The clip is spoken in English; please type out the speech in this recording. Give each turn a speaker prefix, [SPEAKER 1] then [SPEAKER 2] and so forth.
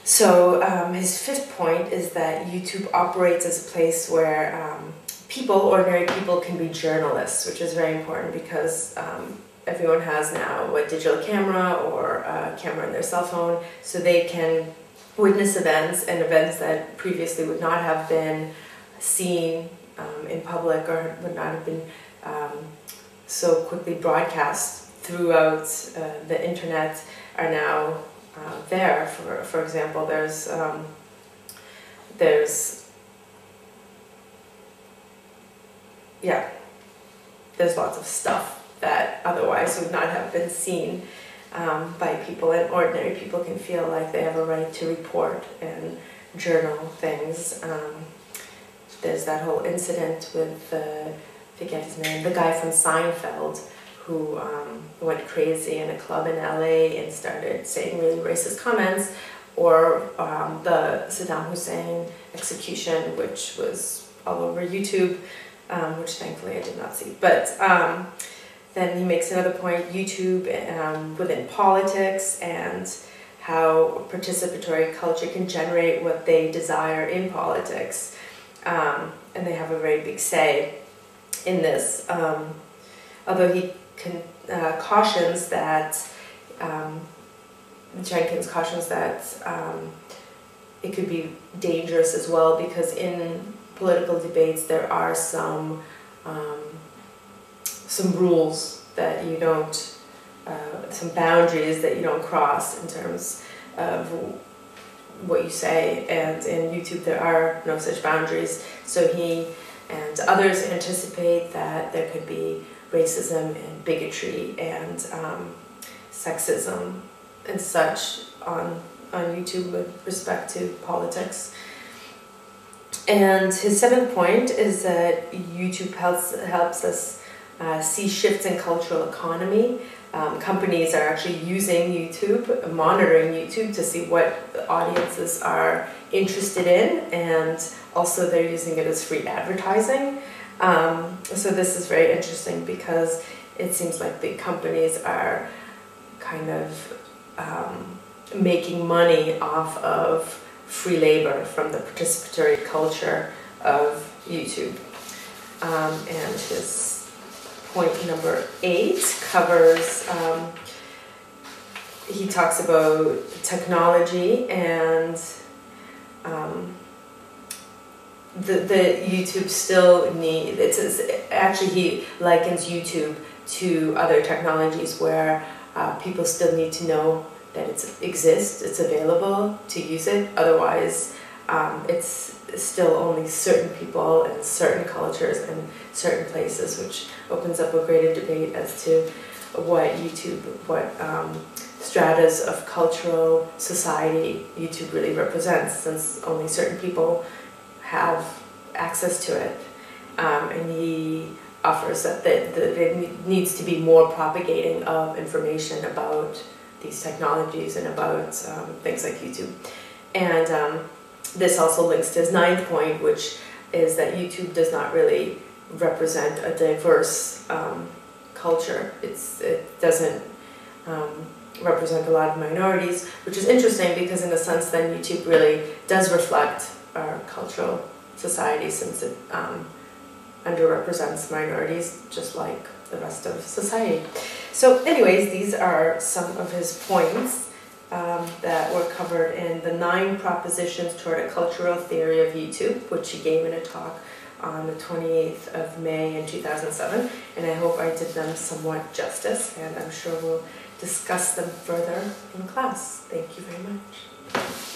[SPEAKER 1] So his fifth point is that YouTube operates as a place where ordinary people can be journalists, which is very important because everyone has now a digital camera or a camera on their cell phone, so they can witness events, and events that previously would not have been seen in public or would not have been so quickly broadcast throughout the internet are now there. For example, there's lots of stuff that otherwise would not have been seen by people, and ordinary people can feel like they have a right to report and journal things. There's that whole incident with, I forget his name, the guy from Seinfeld, who went crazy in a club in LA and started saying really racist comments, or the Saddam Hussein execution, which was all over YouTube, which thankfully I did not see. But then he makes another point, YouTube within politics, and how participatory culture can generate what they desire in politics. And they have a very big say in this. Although he cautions that, Jenkins cautions that it could be dangerous as well, because in political debates there are some rules that you don't, some boundaries that you don't cross in terms of what you say, and in YouTube there are no such boundaries. So he and others anticipate that there could be racism and bigotry and sexism and such on YouTube with respect to politics. And his seventh point is that YouTube helps us see shifts in cultural economy. Companies are actually using YouTube, monitoring YouTube to see what audiences are interested in, and also they're using it as free advertising. So this is very interesting because it seems like the companies are kind of making money off of free labor from the participatory culture of YouTube. And his point number 8 covers, he talks about technology and the YouTube still actually he likens YouTube to other technologies where people still need to know that it exists, it's available to use it, otherwise it's still only certain people and certain cultures and certain places, which opens up a greater debate as to what stratas of cultural society YouTube really represents, since only certain people have access to it. And he offers that there needs to be more propagating of information about these technologies and about things like YouTube. And this also links to his 9th point, which is that YouTube does not really represent a diverse culture. It doesn't represent a lot of minorities, which is interesting because in a sense then YouTube really does reflect our cultural society, since it underrepresents minorities just like the rest of society. So anyways, these are some of his points that were covered in the 9 propositions toward a cultural theory of YouTube, which he gave in a talk on the 28th of May in 2007, and I hope I did them somewhat justice, and I'm sure we'll discuss them further in class. Thank you very much.